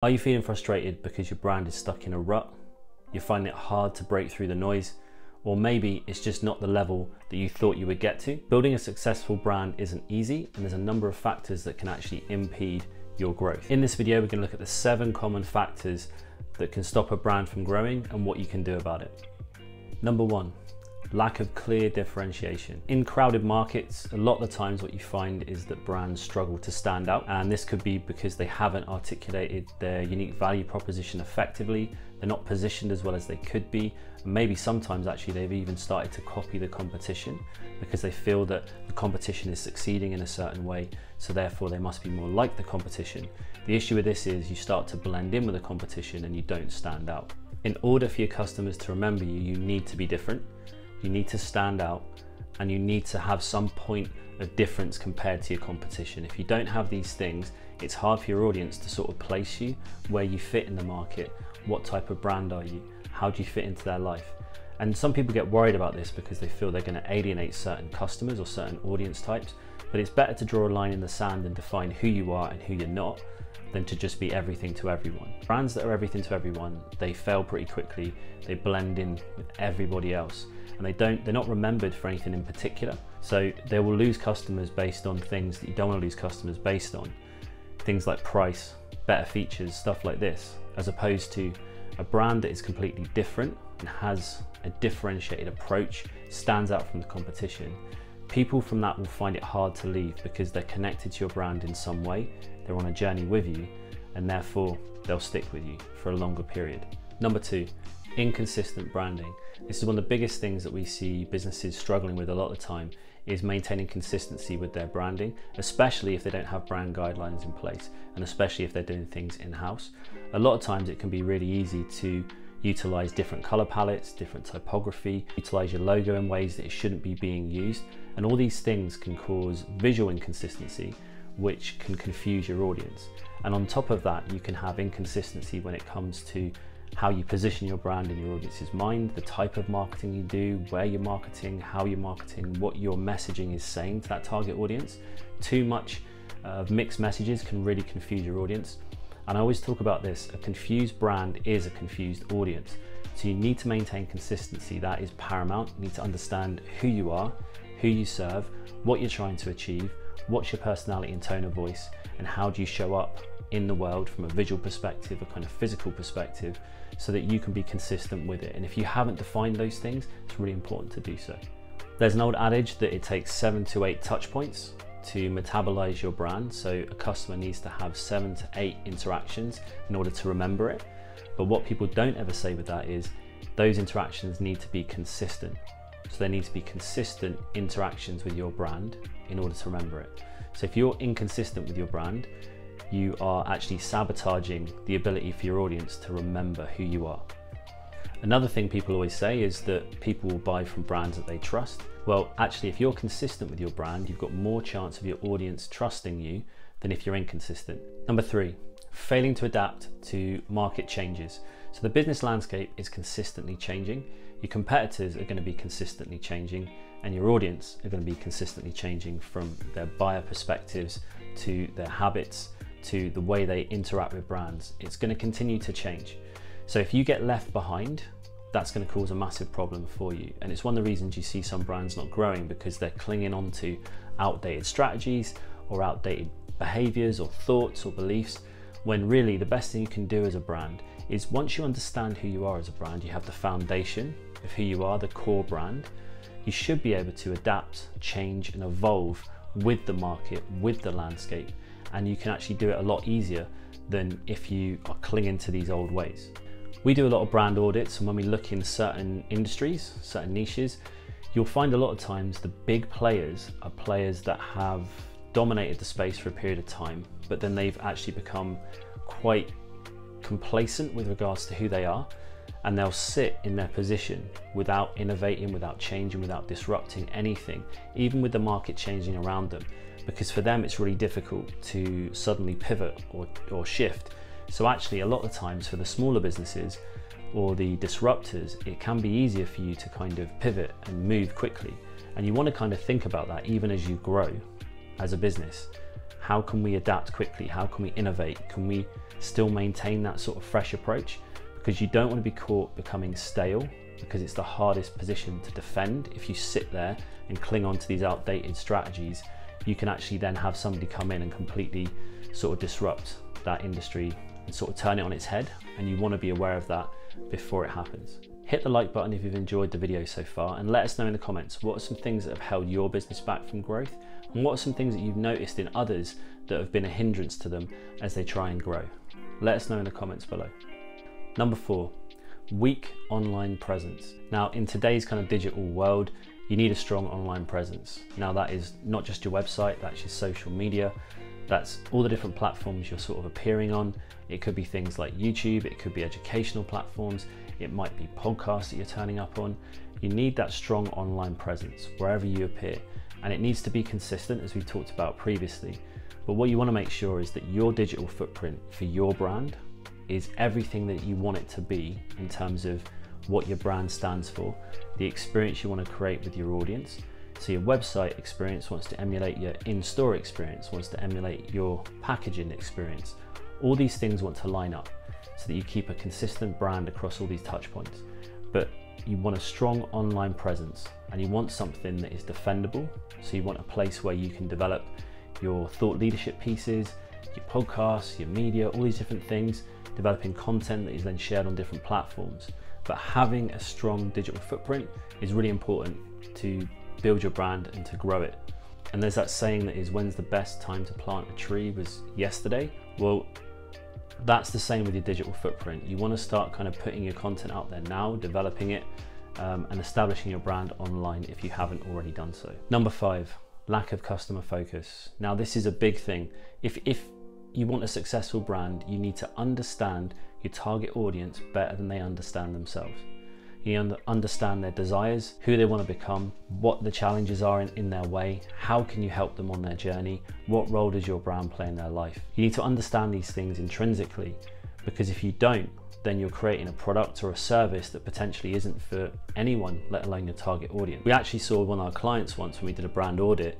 Are you feeling frustrated because your brand is stuck in a rut? You're finding it hard to break through the noise? Or maybe it's just not the level that you thought you would get to? Building a successful brand isn't easy, and there's a number of factors that can actually impede your growth. In this video, we're going to look at the 7 common factors that can stop a brand from growing and what you can do about it. Number 1, lack of clear differentiation. In crowded markets, a lot of the times what you find is that brands struggle to stand out, and this could be because they haven't articulated their unique value proposition effectively, they're not positioned as well as they could be, and maybe sometimes actually they've even started to copy the competition because they feel that the competition is succeeding in a certain way, so therefore they must be more like the competition. The issue with this is you start to blend in with the competition and you don't stand out. In order for your customers to remember you, you need to be different. You need to stand out, and you need to have some point of difference compared to your competition. If you don't have these things, it's hard for your audience to sort of place you where you fit in the market. What type of brand are you? How do you fit into their life? And some people get worried about this because they feel they're going to alienate certain customers or certain audience types, but it's better to draw a line in the sand and define who you are and who you're not than to just be everything to everyone. Brands that are everything to everyone, they fail pretty quickly. They blend in with everybody else, and they're not remembered for anything in particular. So they will lose customers based on things that you don't want to lose customers based on. Things like price, better features, stuff like this, as opposed to a brand that is completely different and has a differentiated approach, stands out from the competition. People from that will find it hard to leave because they're connected to your brand in some way, they're on a journey with you, and therefore they'll stick with you for a longer period. Number 2, inconsistent branding. This is one of the biggest things that we see businesses struggling with a lot of the time, is maintaining consistency with their branding, especially if they don't have brand guidelines in place, and especially if they're doing things in-house. A lot of times it can be really easy to utilize different color palettes, different typography, utilize your logo in ways that it shouldn't be being used, and all these things can cause visual inconsistency, which can confuse your audience. And on top of that, you can have inconsistency when it comes to how you position your brand in your audience's mind, the type of marketing you do, where you're marketing, how you're marketing, what your messaging is saying to that target audience. Too much of mixed messages can really confuse your audience. And I always talk about this, a confused brand is a confused audience. So you need to maintain consistency, that is paramount. You need to understand who you are, who you serve, what you're trying to achieve, what's your personality and tone of voice, and how do you show up in the world from a visual perspective, a kind of physical perspective, so that you can be consistent with it. And if you haven't defined those things, it's really important to do so. There's an old adage that it takes 7 to 8 touch points to metabolize your brand. So a customer needs to have 7 to 8 interactions in order to remember it. But what people don't ever say with that is those interactions need to be consistent. So there needs to be consistent interactions with your brand in order to remember it. So if you're inconsistent with your brand, you are actually sabotaging the ability for your audience to remember who you are. Another thing people always say is that people will buy from brands that they trust. Well, actually, if you're consistent with your brand, you've got more chance of your audience trusting you than if you're inconsistent. Number 3, failing to adapt to market changes. So the business landscape is consistently changing. Your competitors are going to be consistently changing, and your audience are going to be consistently changing, from their buyer perspectives to their habits to the way they interact with brands. It's going to continue to change. So if you get left behind, that's going to cause a massive problem for you. And it's one of the reasons you see some brands not growing, because they're clinging on to outdated strategies or outdated behaviors or thoughts or beliefs, when really the best thing you can do as a brand is, once you understand who you are as a brand, you have the foundation of who you are, the core brand, you should be able to adapt, change and evolve with the market, with the landscape. And you can actually do it a lot easier than if you are clinging to these old ways. We do a lot of brand audits, and when we look in certain industries, certain niches, you'll find a lot of times the big players are players that have dominated the space for a period of time, but then they've actually become quite complacent with regards to who they are, and they'll sit in their position without innovating, without changing, without disrupting anything, even with the market changing around them, because for them it's really difficult to suddenly pivot or shift. So actually, a lot of times for the smaller businesses or the disruptors, it can be easier for you to kind of pivot and move quickly. And you want to kind of think about that even as you grow as a business. How can we adapt quickly? How can we innovate? Can we still maintain that sort of fresh approach, because you don't want to be caught becoming stale, because it's the hardest position to defend. If you sit there and cling on to these outdated strategies, you can actually then have somebody come in and completely sort of disrupt that industry and sort of turn it on its head, and you want to be aware of that before it happens. Hit the like button if you've enjoyed the video so far, and let us know in the comments what are some things that have held your business back from growth, and what are some things that you've noticed in others that have been a hindrance to them as they try and grow. Let us know in the comments below. Number 4, weak online presence. Now, in today's kind of digital world, you need a strong online presence. Now, that is not just your website, that's your social media, that's all the different platforms you're sort of appearing on. It could be things like YouTube, it could be educational platforms, it might be podcasts that you're turning up on. You need that strong online presence wherever you appear, and it needs to be consistent, as we talked about previously. But what you want to make sure is that your digital footprint for your brand is everything that you want it to be in terms of what your brand stands for, the experience you want to create with your audience. So your website experience wants to emulate your in-store experience, wants to emulate your packaging experience. All these things want to line up so that you keep a consistent brand across all these touch points. But you want a strong online presence, and you want something that is defendable. So you want a place where you can develop your thought leadership pieces, your podcasts, your media, all these different things, developing content that is then shared on different platforms. But having a strong digital footprint is really important to build your brand and to grow it. And there's that saying that is, when's the best time to plant a tree was yesterday. Well, that's the same with your digital footprint. You want to start kind of putting your content out there now, developing it, and establishing your brand online if you haven't already done so. Number 5, lack of customer focus. Now, this is a big thing. If you want a successful brand, you need to understand your target audience better than they understand themselves. You understand their desires, who they want to become, what the challenges are in their way, how can you help them on their journey, what role does your brand play in their life. You need to understand these things intrinsically, because if you don't, then you're creating a product or a service that potentially isn't for anyone, let alone your target audience. We actually saw one of our clients once when we did a brand audit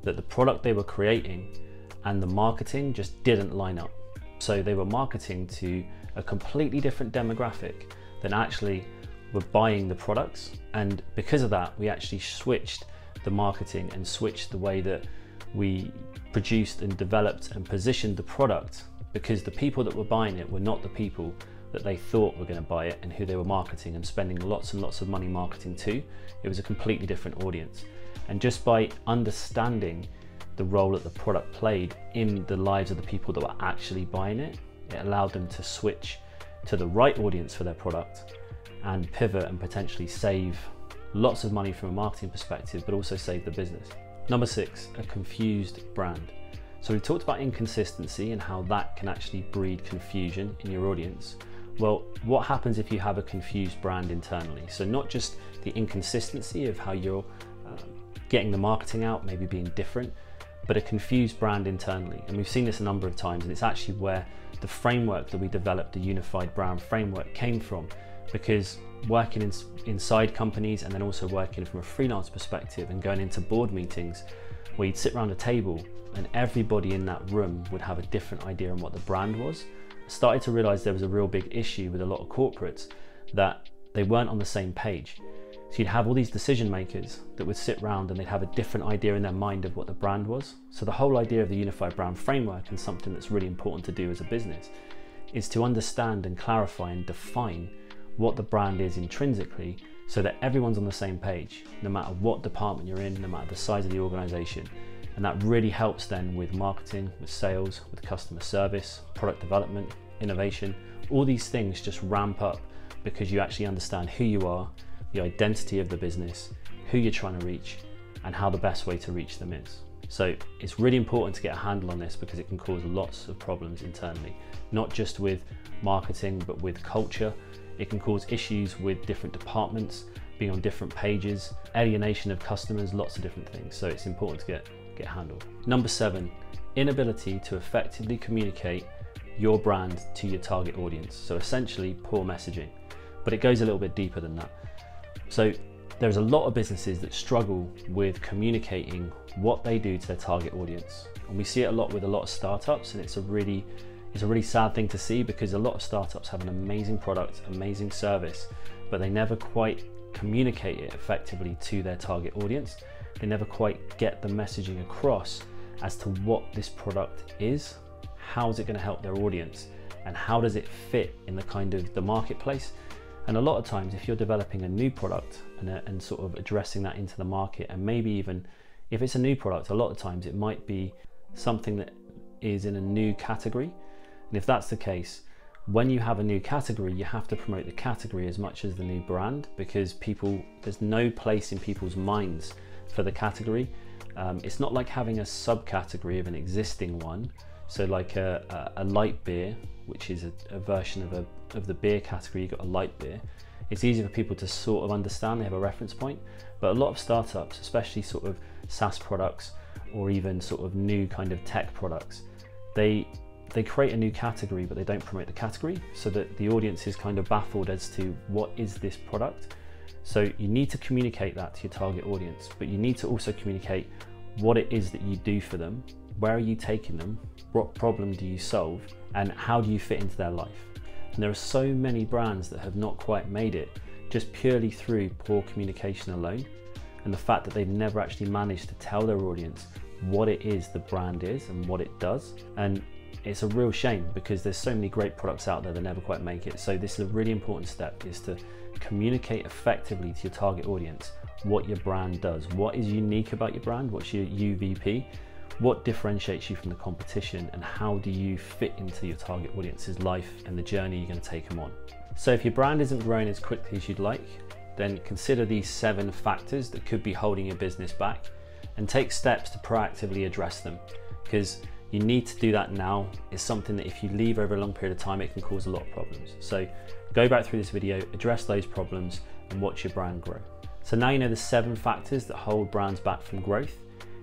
that the product they were creating and the marketing just didn't line up. So they were marketing to a completely different demographic than actually were buying the products, and because of that we actually switched the marketing and switched the way that we produced and developed and positioned the product, because the people that were buying it were not the people that they thought were going to buy it and who they were marketing and spending lots and lots of money marketing to. It was a completely different audience, and just by understanding the role that the product played in the lives of the people that were actually buying it, it allowed them to switch to the right audience for their product and pivot and potentially save lots of money from a marketing perspective, but also save the business. Number 6, a confused brand. So we talked about inconsistency and how that can actually breed confusion in your audience. Well, what happens if you have a confused brand internally? So not just the inconsistency of how you're getting the marketing out, maybe being different, but a confused brand internally. And we've seen this a number of times, and it's actually where the framework that we developed, the unified brand framework, came from. Because working inside companies and then also working from a freelance perspective and going into board meetings where you'd sit around a table and everybody in that room would have a different idea on what the brand was, I started to realize there was a real big issue with a lot of corporates, that they weren't on the same page. So you'd have all these decision makers that would sit around and they'd have a different idea in their mind of what the brand was. So the whole idea of the unified brand framework, and something that's really important to do as a business, is to understand and clarify and define what the brand is intrinsically, so that everyone's on the same page, no matter what department you're in, no matter the size of the organization. And that really helps then with marketing, with sales, with customer service, product development, innovation. All these things just ramp up because you actually understand who you are, the identity of the business, who you're trying to reach, and how the best way to reach them is. So it's really important to get a handle on this, because it can cause lots of problems internally, not just with marketing, but with culture. It can cause issues with different departments being on different pages, alienation of customers, lots of different things. So it's important to get handled. Number 7, inability to effectively communicate your brand to your target audience. So essentially poor messaging, but it goes a little bit deeper than that. So there's a lot of businesses that struggle with communicating what they do to their target audience. And we see it a lot with a lot of startups, and it's It's a really sad thing to see because a lot of startups have an amazing product, amazing service, but they never quite communicate it effectively to their target audience. They never quite get the messaging across as to what this product is, how is it going to help their audience, and how does it fit in the kind of the marketplace. And a lot of times if you're developing a new product and sort of addressing that into the market, and maybe even if it's a new product, a lot of times it might be something that is in a new category. And if that's the case, when you have a new category, you have to promote the category as much as the new brand, because there's no place in people's minds for the category. It's not like having a subcategory of an existing one. So like a light beer, which is a version of the beer category, you've got a light beer. It's easy for people to sort of understand, they have a reference point. But a lot of startups, especially sort of SaaS products or even sort of new kind of tech products, they create a new category, but they don't promote the category, so that the audience is kind of baffled as to what is this product. So you need to communicate that to your target audience, but you need to also communicate what it is that you do for them, where are you taking them, what problem do you solve, and how do you fit into their life. And there are so many brands that have not quite made it just purely through poor communication alone, and the fact that they've never actually managed to tell their audience what it is the brand is and what it does. And it's a real shame because there's so many great products out there that never quite make it. So this is a really important step, is to communicate effectively to your target audience what your brand does, what is unique about your brand, what's your UVP, what differentiates you from the competition, and how do you fit into your target audience's life and the journey you're going to take them on. So if your brand isn't growing as quickly as you'd like, then consider these 7 factors that could be holding your business back and take steps to proactively address them, because you need to do that now. It's something that if you leave over a long period of time, it can cause a lot of problems. So go back through this video, address those problems, and watch your brand grow. So now you know the 7 factors that hold brands back from growth.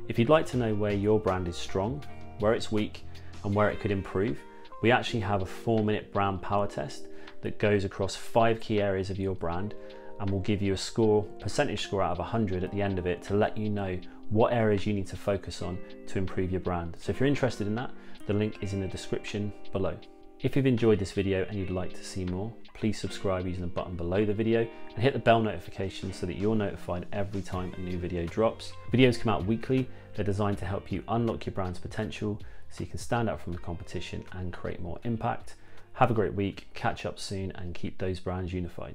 If you'd like to know where your brand is strong, where it's weak, and where it could improve, we actually have a 4-minute brand power test that goes across 5 key areas of your brand, and we'll give you a percentage score out of 100 at the end of it to let you know what areas you need to focus on to improve your brand. So if you're interested in that, the link is in the description below. If you've enjoyed this video and you'd like to see more, please subscribe using the button below the video and hit the bell notification so that you're notified every time a new video drops. Videos come out weekly. They're designed to help you unlock your brand's potential so you can stand out from the competition and create more impact. Have a great week, catch up soon, and keep those brands unified.